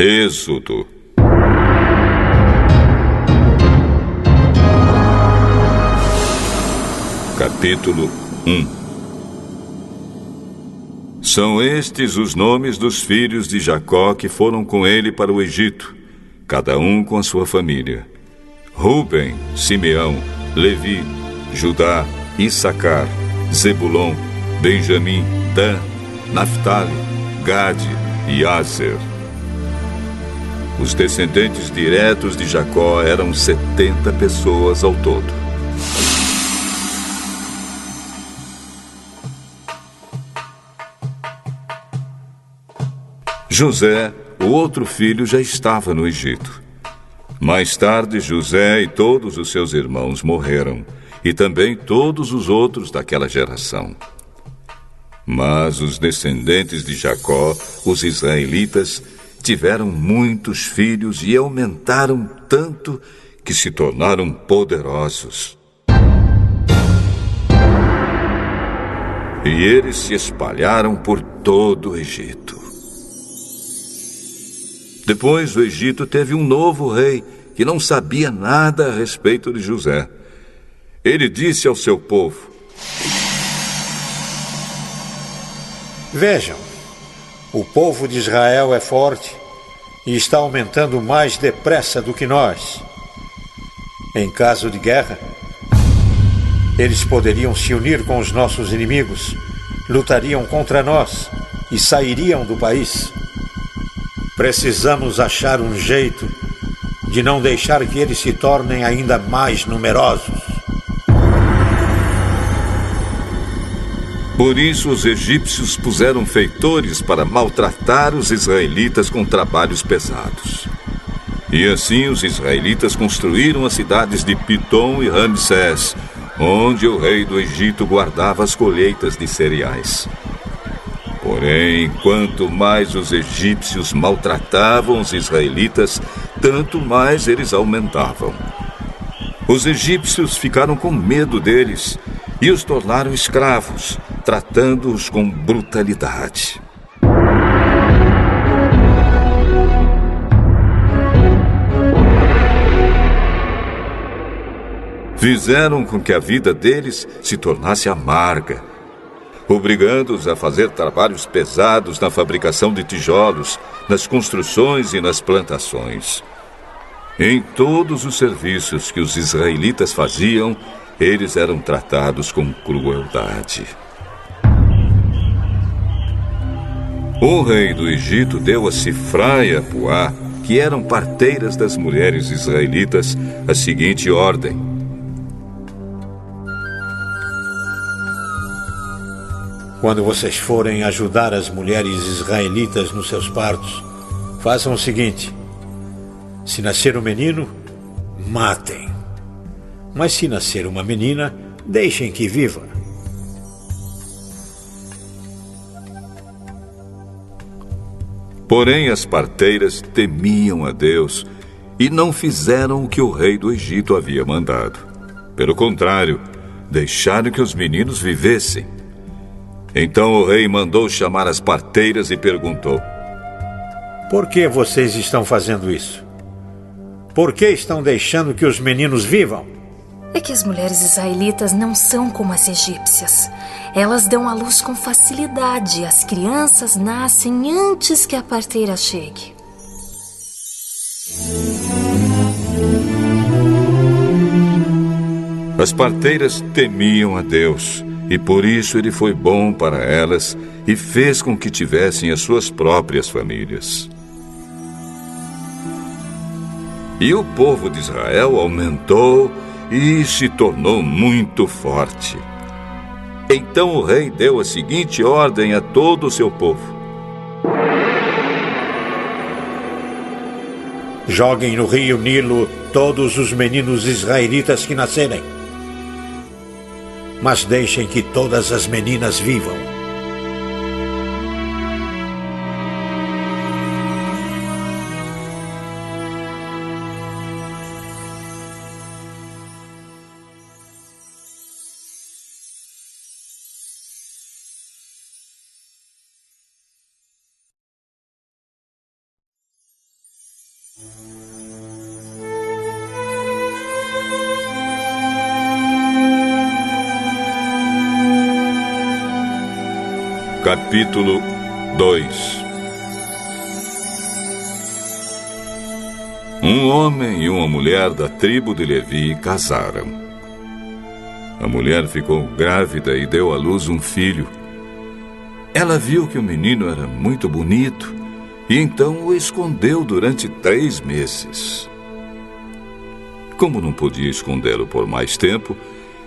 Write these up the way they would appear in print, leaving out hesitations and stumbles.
Êxodo. Capítulo 1. São estes os nomes dos filhos de Jacó que foram com ele para o Egito, cada um com a sua família: Ruben, Simeão, Levi, Judá, Issacar, Zebulon, Benjamim, Dan, Naftali, Gade e Aser. Os descendentes diretos de Jacó eram 70 pessoas ao todo. José, o outro filho, já estava no Egito. Mais tarde, José e todos os seus irmãos morreram, e também todos os outros daquela geração. Mas os descendentes de Jacó, os israelitas, tiveram muitos filhos e aumentaram tanto que se tornaram poderosos. E eles se espalharam por todo o Egito. Depois, o Egito teve um novo rei que não sabia nada a respeito de José. Ele disse ao seu povo: Vejam, o povo de Israel é forte e está aumentando mais depressa do que nós. Em caso de guerra, eles poderiam se unir com os nossos inimigos, lutariam contra nós e sairiam do país. Precisamos achar um jeito de não deixar que eles se tornem ainda mais numerosos. Por isso, os egípcios puseram feitores para maltratar os israelitas com trabalhos pesados. E assim os israelitas construíram as cidades de Pitom e Ramsés, onde o rei do Egito guardava as colheitas de cereais. Porém, quanto mais os egípcios maltratavam os israelitas, tanto mais eles aumentavam. Os egípcios ficaram com medo deles e os tornaram escravos, tratando-os com brutalidade. Fizeram com que a vida deles se tornasse amarga, obrigando-os a fazer trabalhos pesados na fabricação de tijolos, nas construções e nas plantações. Em todos os serviços que os israelitas faziam, eles eram tratados com crueldade. O rei do Egito deu a Sifrá e a Puá, que eram parteiras das mulheres israelitas, a seguinte ordem: Quando vocês forem ajudar as mulheres israelitas nos seus partos, façam o seguinte: se nascer um menino, matem. Mas se nascer uma menina, deixem que viva. Porém, as parteiras temiam a Deus e não fizeram o que o rei do Egito havia mandado. Pelo contrário, deixaram que os meninos vivessem. Então o rei mandou chamar as parteiras e perguntou: Por que vocês estão fazendo isso? Por que estão deixando que os meninos vivam? É que as mulheres israelitas não são como as egípcias. Elas dão à luz com facilidade. As crianças nascem antes que a parteira chegue. As parteiras temiam a Deus, e por isso ele foi bom para elas e fez com que tivessem as suas próprias famílias. E o povo de Israel aumentou e se tornou muito forte. Então o rei deu a seguinte ordem a todo o seu povo: Joguem no rio Nilo todos os meninos israelitas que nascerem, mas deixem que todas as meninas vivam. Capítulo 2. Um homem e uma mulher da tribo de Levi casaram. A mulher ficou grávida e deu à luz um filho. Ela viu que o menino era muito bonito e então o escondeu durante 3 meses. Como não podia escondê-lo por mais tempo,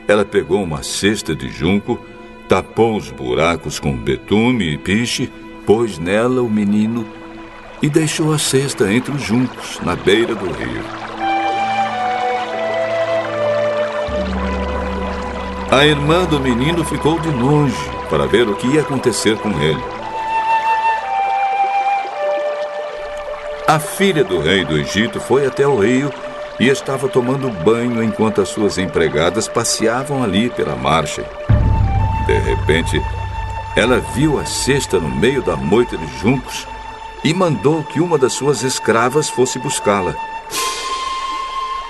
ela pegou uma cesta de junco, tapou os buracos com betume e piche, pôs nela o menino e deixou a cesta entre os juncos, na beira do rio. A irmã do menino ficou de longe para ver o que ia acontecer com ele. A filha do rei do Egito foi até o rio e estava tomando banho enquanto as suas empregadas passeavam ali pela margem. De repente, ela viu a cesta no meio da moita de juncos e mandou que uma das suas escravas fosse buscá-la.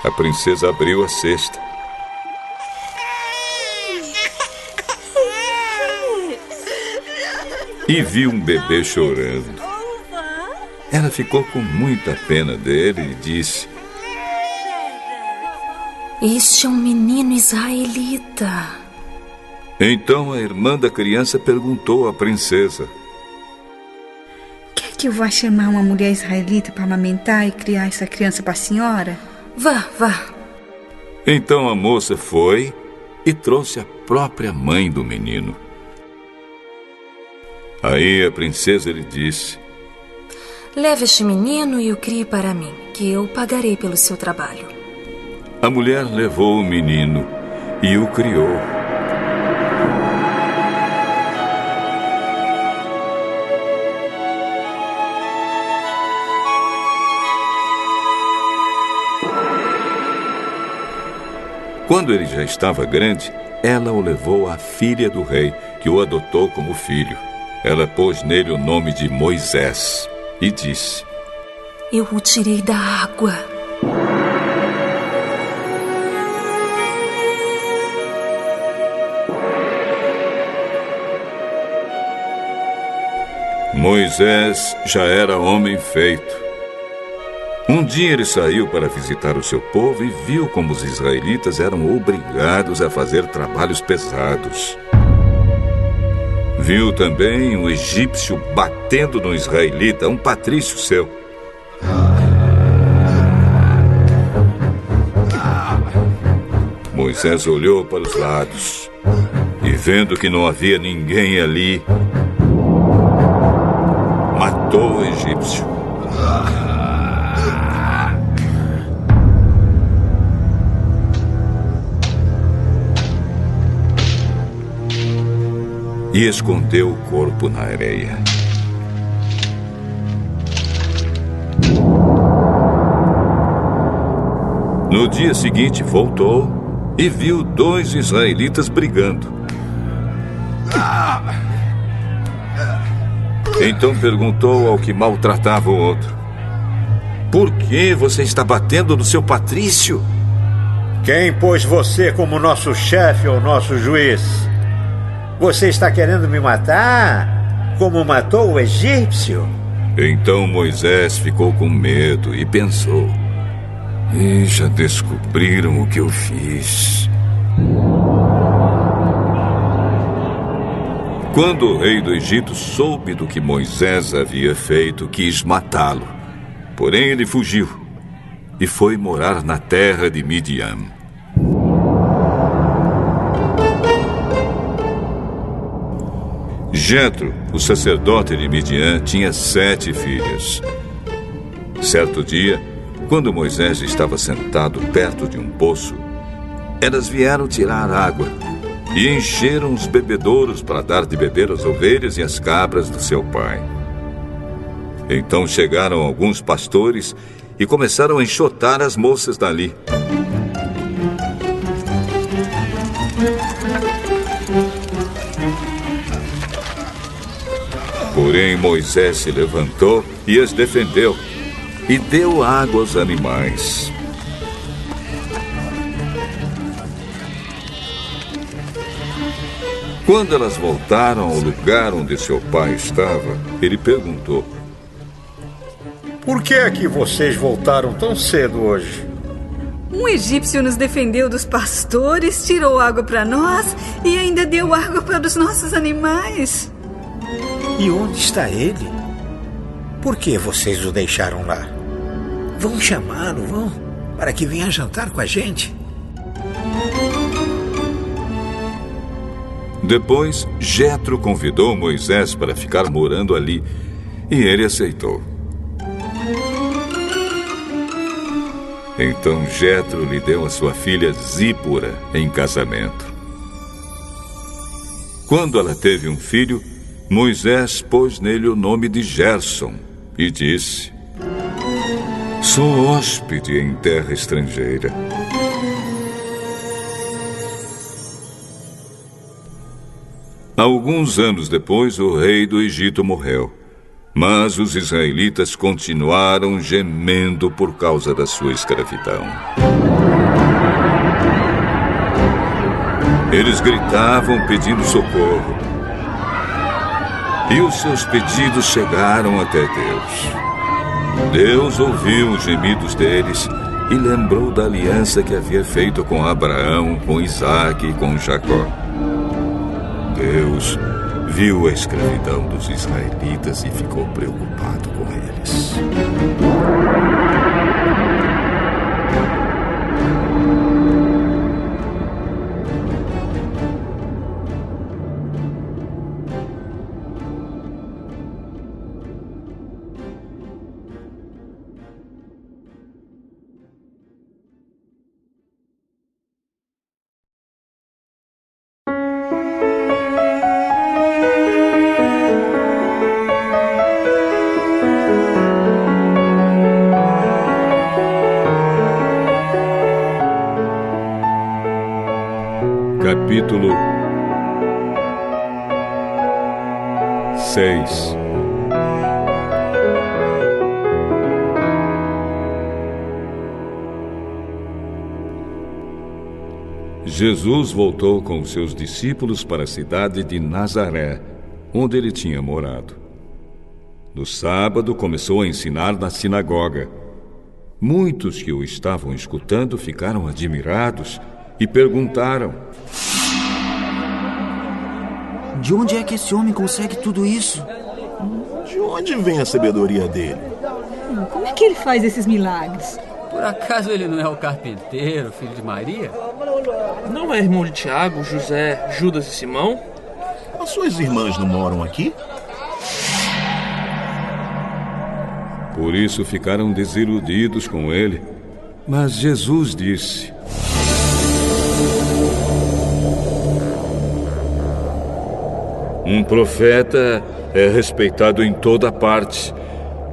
A princesa abriu a cesta. E viu um bebê chorando. Ela ficou com muita pena dele e disse: "Este é um menino israelita." Então a irmã da criança perguntou à princesa: "Quer que eu vá chamar uma mulher israelita para amamentar e criar essa criança para a senhora?" Vá. Então a moça foi e trouxe a própria mãe do menino. Aí a princesa lhe disse: "Leve este menino e o crie para mim, que eu pagarei pelo seu trabalho." A mulher levou o menino e o criou. Quando ele já estava grande, ela o levou à filha do rei, que o adotou como filho. Ela pôs nele o nome de Moisés e disse: "Eu o tirei da água." Moisés já era homem feito. Um dia ele saiu para visitar o seu povo e viu como os israelitas eram obrigados a fazer trabalhos pesados. Viu também um egípcio batendo no israelita, um patrício seu. Moisés olhou para os lados e, vendo que não havia ninguém ali, matou o egípcio. E escondeu o corpo na areia. No dia seguinte voltou e viu 2 israelitas brigando. Então perguntou ao que maltratava o outro: "Por que você está batendo no seu patrício?" Quem pôs você como nosso chefe ou nosso juiz? Você está querendo me matar? Como matou o egípcio? Então Moisés ficou com medo e pensou: "E já descobriram o que eu fiz." Quando o rei do Egito soube do que Moisés havia feito, quis matá-lo. Porém ele fugiu e foi morar na terra de Midian. Jetro, o sacerdote de Midian, tinha 7 filhas. Certo dia, quando Moisés estava sentado perto de um poço, elas vieram tirar água e encheram os bebedouros para dar de beber às ovelhas e às cabras do seu pai. Então chegaram alguns pastores e começaram a enxotar as moças dali. Porém, Moisés se levantou e as defendeu e deu água aos animais. Quando elas voltaram ao lugar onde seu pai estava, ele perguntou: Por que é que vocês voltaram tão cedo hoje? Um egípcio nos defendeu dos pastores, tirou água para nós e ainda deu água para os nossos animais. E onde está ele? Por que vocês o deixaram lá? Vão chamá-lo, vão, para que venha jantar com a gente. Depois, Jetro convidou Moisés para ficar morando ali, e ele aceitou. Então Jetro lhe deu a sua filha Zípora em casamento. Quando ela teve um filho, Moisés pôs nele o nome de Gerson e disse: Sou hóspede em terra estrangeira. Alguns anos depois, o rei do Egito morreu. Mas os israelitas continuaram gemendo por causa da sua escravidão. Eles gritavam pedindo socorro. E os seus pedidos chegaram até Deus. Deus ouviu os gemidos deles e lembrou da aliança que havia feito com Abraão, com Isaque e com Jacó. Deus viu a escravidão dos israelitas e ficou preocupado com eles. Capítulo 6. Jesus voltou com os seus discípulos para a cidade de Nazaré, onde ele tinha morado. No sábado, começou a ensinar na sinagoga. Muitos que o estavam escutando ficaram admirados e perguntaram: De onde é que esse homem consegue tudo isso? De onde vem a sabedoria dele? Como é que ele faz esses milagres? Por acaso ele não é o carpinteiro, filho de Maria? Não é irmão de Tiago, José, Judas e Simão? As suas irmãs não moram aqui? Por isso ficaram desiludidos com ele. Mas Jesus disse: Um profeta é respeitado em toda parte,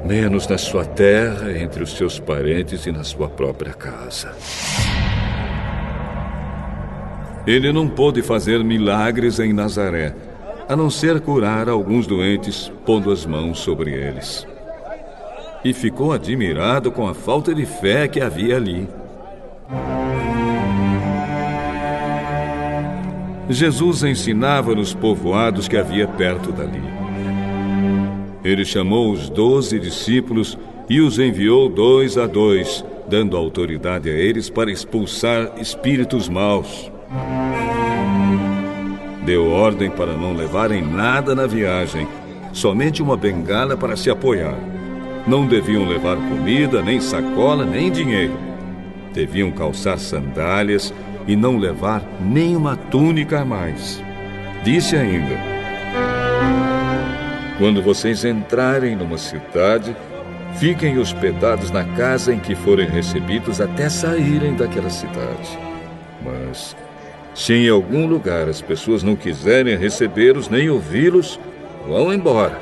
menos na sua terra, entre os seus parentes e na sua própria casa. Ele não pôde fazer milagres em Nazaré, a não ser curar alguns doentes, pondo as mãos sobre eles. E ficou admirado com a falta de fé que havia ali. Jesus ensinava nos povoados que havia perto dali. Ele chamou os 12 discípulos e os enviou 2 a 2, dando autoridade a eles para expulsar espíritos maus. Deu ordem para não levarem nada na viagem, somente uma bengala para se apoiar. Não deviam levar comida, nem sacola, nem dinheiro. Deviam calçar sandálias e não levar nem uma túnica a mais. Disse ainda: Quando vocês entrarem numa cidade, fiquem hospedados na casa em que forem recebidos até saírem daquela cidade. Mas, se em algum lugar as pessoas não quiserem recebê-los nem ouvi-los, vão embora.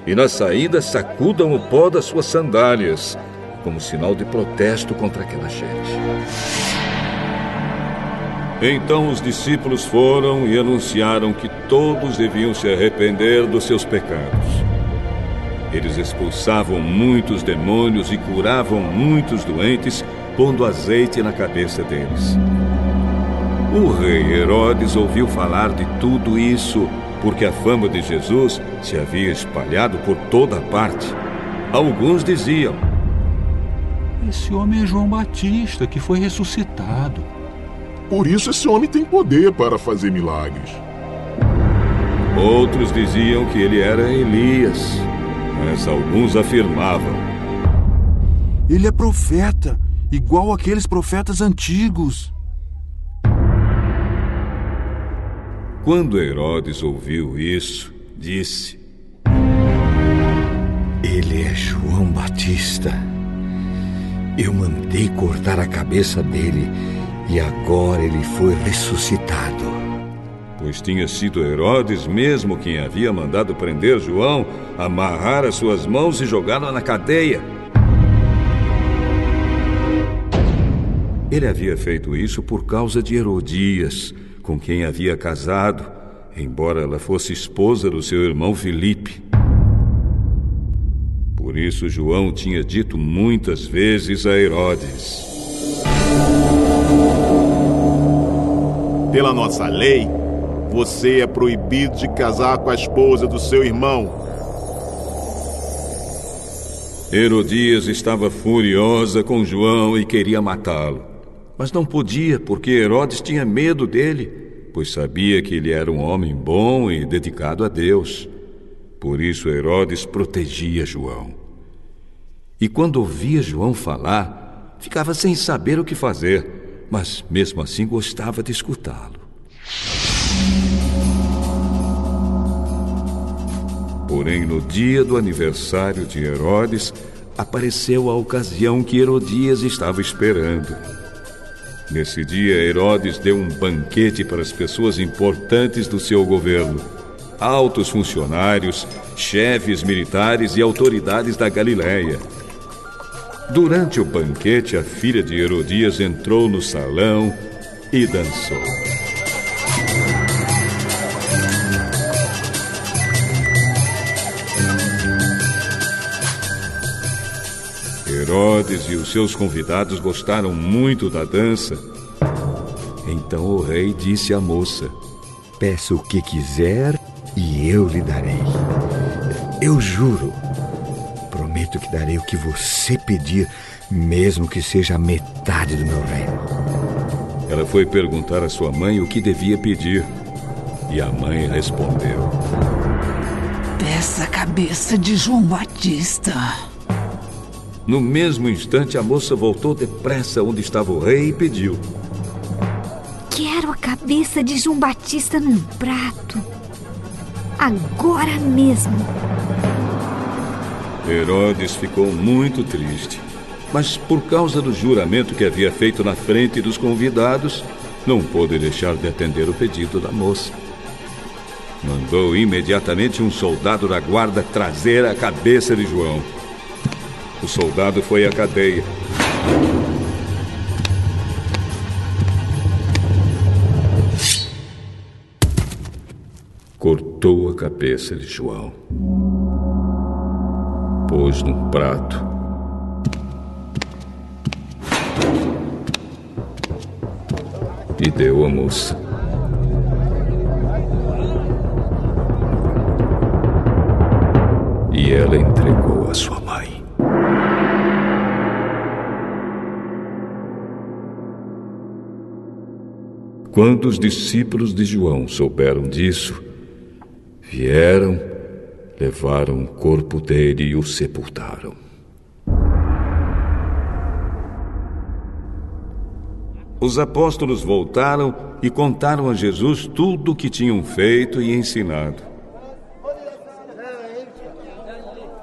E na saída sacudam o pó das suas sandálias, como sinal de protesto contra aquela gente. Então os discípulos foram e anunciaram que todos deviam se arrepender dos seus pecados. Eles expulsavam muitos demônios e curavam muitos doentes, pondo azeite na cabeça deles. O rei Herodes ouviu falar de tudo isso, porque a fama de Jesus se havia espalhado por toda parte. Alguns diziam: esse homem é João Batista, que foi ressuscitado. Por isso esse homem tem poder para fazer milagres. Outros diziam que ele era Elias, mas alguns afirmavam: ele é profeta, igual aqueles profetas antigos. Quando Herodes ouviu isso, disse: ele é João Batista. Eu mandei cortar a cabeça dele e agora ele foi ressuscitado. Pois tinha sido Herodes mesmo quem havia mandado prender João, amarrar as suas mãos e jogá-lo na cadeia. Ele havia feito isso por causa de Herodias, com quem havia casado, embora ela fosse esposa do seu irmão Filipe. Por isso João tinha dito muitas vezes a Herodes: pela nossa lei, você é proibido de casar com a esposa do seu irmão. Herodias estava furiosa com João e queria matá-lo. Mas não podia, porque Herodes tinha medo dele, pois sabia que ele era um homem bom e dedicado a Deus. Por isso Herodes protegia João. E quando ouvia João falar, ficava sem saber o que fazer, mas mesmo assim gostava de escutá-lo. Porém, no dia do aniversário de Herodes, apareceu a ocasião que Herodias estava esperando. Nesse dia, Herodes deu um banquete para as pessoas importantes do seu governo, altos funcionários, chefes militares e autoridades da Galileia. Durante o banquete, a filha de Herodias entrou no salão e dançou. Herodes e os seus convidados gostaram muito da dança. Então o rei disse à moça: peça o que quiser e eu lhe darei. Eu juro, prometo que darei o que você pedir, mesmo que seja a metade do meu reino. Ela foi perguntar à sua mãe o que devia pedir. E a mãe respondeu: peça a cabeça de João Batista. No mesmo instante, a moça voltou depressa onde estava o rei e pediu: quero a cabeça de João Batista num prato. Agora mesmo. Herodes ficou muito triste, mas por causa do juramento que havia feito na frente dos convidados, não pôde deixar de atender o pedido da moça. Mandou imediatamente um soldado da guarda trazer a cabeça de João. O soldado foi à cadeia. Cortou a cabeça de João. Pôs num prato. E deu à moça. E ela entregou a sua mãe. Quando os discípulos de João souberam disso, vieram, levaram o corpo dele e o sepultaram. Os apóstolos voltaram e contaram a Jesus tudo o que tinham feito e ensinado.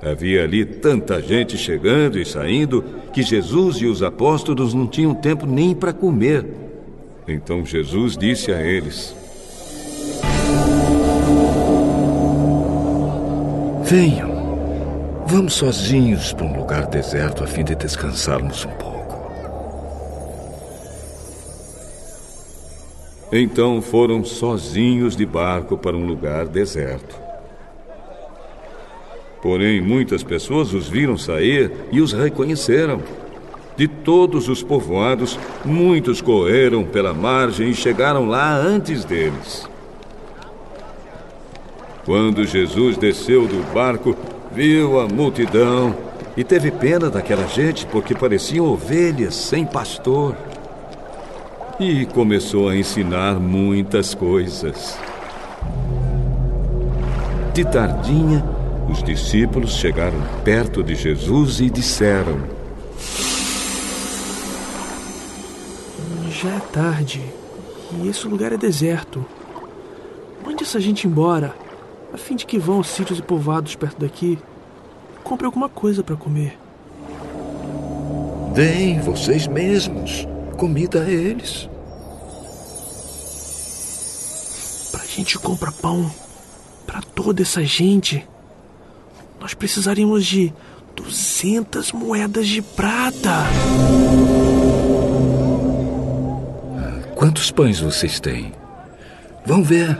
Havia ali tanta gente chegando e saindo que Jesus e os apóstolos não tinham tempo nem para comer. Então Jesus disse a eles: venham, vamos sozinhos para um lugar deserto a fim de descansarmos um pouco. Então foram sozinhos de barco para um lugar deserto. Porém, muitas pessoas os viram sair e os reconheceram. De todos os povoados, muitos correram pela margem e chegaram lá antes deles. Quando Jesus desceu do barco, viu a multidão e teve pena daquela gente, porque pareciam ovelhas sem pastor. E começou a ensinar muitas coisas. De tardinha, os discípulos chegaram perto de Jesus e disseram: Já é tarde e esse lugar é deserto. Mande essa gente embora, a fim de que vão aos sítios e povoados perto daqui e compre alguma coisa para comer. Deem vocês mesmos comida a eles. Pra gente comprar pão para toda essa gente, nós precisaríamos de 200 moedas de prata. Quantos pães vocês têm? Vão ver.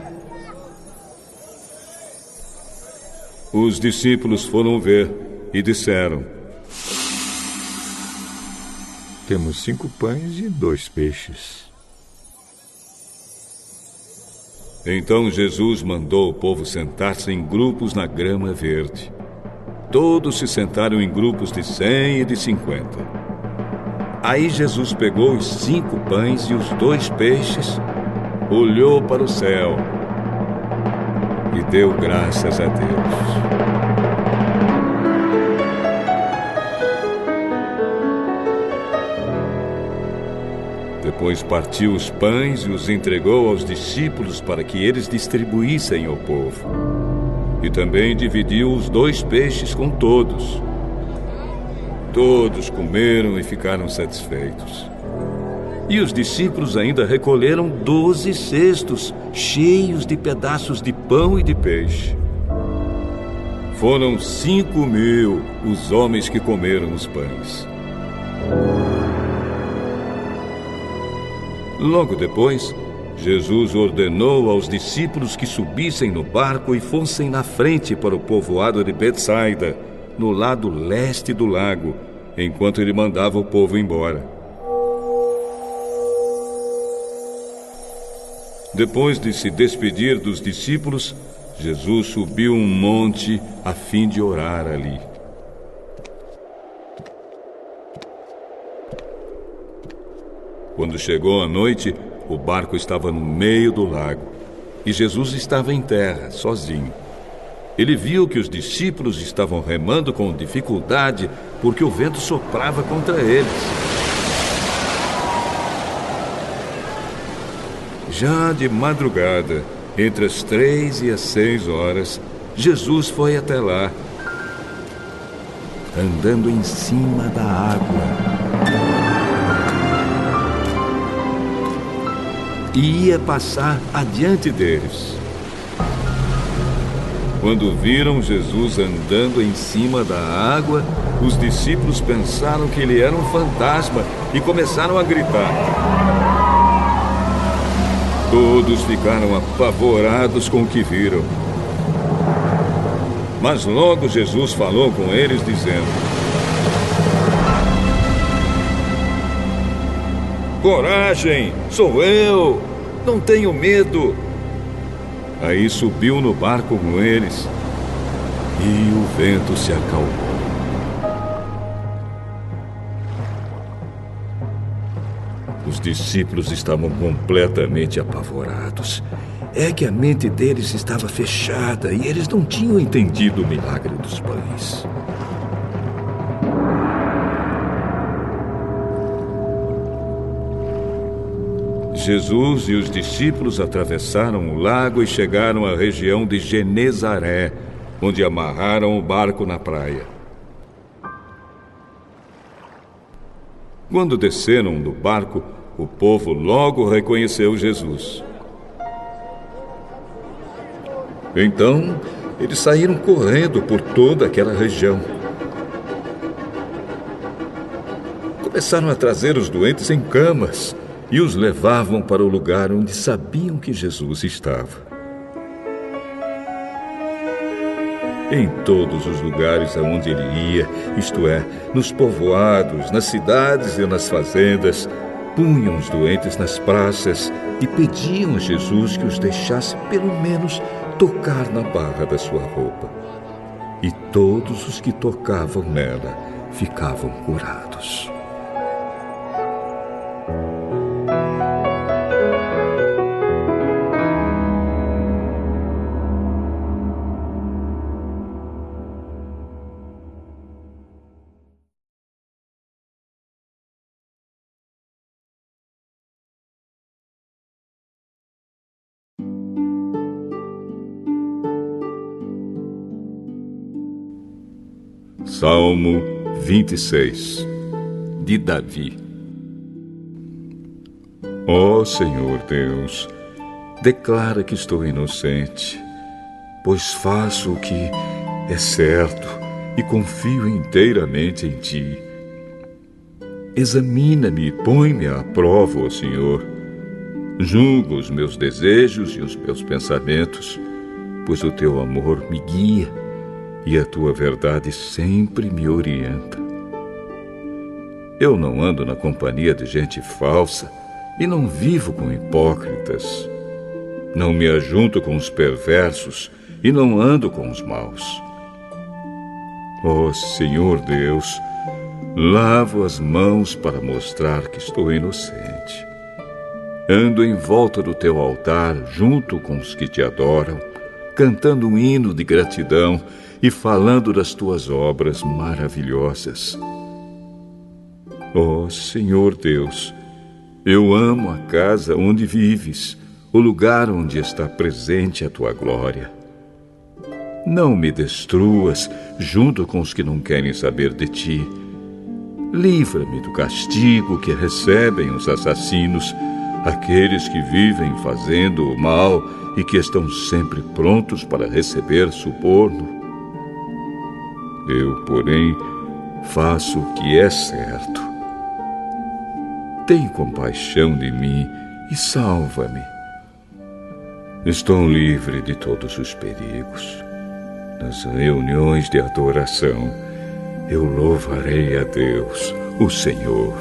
Os discípulos foram ver e disseram: Temos 5 pães e 2 peixes. Então Jesus mandou o povo sentar-se em grupos na grama verde. Todos se sentaram em grupos de 100 e de 50. Aí Jesus pegou os 5 pães e os 2 peixes, olhou para o céu e deu graças a Deus. Depois partiu os pães e os entregou aos discípulos para que eles distribuíssem ao povo. E também dividiu os 2 peixes com todos. Todos comeram e ficaram satisfeitos. E os discípulos ainda recolheram 12 cestos cheios de pedaços de pão e de peixe. Foram 5.000 os homens que comeram os pães. Logo depois, Jesus ordenou aos discípulos que subissem no barco e fossem na frente para o povoado de Betsaida, no lado leste do lago, enquanto ele mandava o povo embora. Depois de se despedir dos discípulos, Jesus subiu um monte a fim de orar ali. Quando chegou a noite, o barco estava no meio do lago e Jesus estava em terra, sozinho. Ele viu que os discípulos estavam remando com dificuldade porque o vento soprava contra eles. Já de madrugada, entre as 3 e as 6 horas, Jesus foi até lá, andando em cima da água. E ia passar adiante deles. Quando viram Jesus andando em cima da água, os discípulos pensaram que ele era um fantasma e começaram a gritar. Todos ficaram apavorados com o que viram. Mas logo Jesus falou com eles, dizendo: Coragem, sou eu, não tenho medo. Aí subiu no barco com eles e o vento se acalmou. Os discípulos estavam completamente apavorados. É que a mente deles estava fechada e eles não tinham entendido o milagre dos pães. Jesus e os discípulos atravessaram o lago e chegaram à região de Genezaré, onde amarraram o barco na praia. Quando desceram do barco, o povo logo reconheceu Jesus. Então, eles saíram correndo por toda aquela região. Começaram a trazer os doentes em camas e os levavam para o lugar onde sabiam que Jesus estava. em todos os lugares aonde ele ia, isto é, nos povoados, nas cidades e nas fazendas, punham os doentes nas praças e pediam a Jesus que os deixasse pelo menos tocar na barra da sua roupa. E todos os que tocavam nela ficavam curados. Salmo 26, de Davi. Ó Senhor Deus, declara que estou inocente, pois faço o que é certo e confio inteiramente em Ti. Examina-me e põe-me à prova, ó Senhor. Julga os meus desejos e os meus pensamentos, pois o Teu amor me guia e a Tua verdade sempre me orienta. Eu não ando na companhia de gente falsa e não vivo com hipócritas. Não me ajunto com os perversos e não ando com os maus. Ó Senhor Deus, lavo as mãos para mostrar que estou inocente. Ando em volta do Teu altar junto com os que Te adoram, cantando um hino de gratidão e falando das Tuas obras maravilhosas. Ó Senhor Deus, eu amo a casa onde vives, o lugar onde está presente a Tua glória. Não me destruas junto com os que não querem saber de Ti. Livra-me do castigo que recebem os assassinos, aqueles que vivem fazendo o mal e que estão sempre prontos para receber suborno. Eu, porém, faço o que é certo. Tem compaixão de mim e salva-me. Estou livre de todos os perigos. Nas reuniões de adoração, eu louvarei a Deus, o Senhor.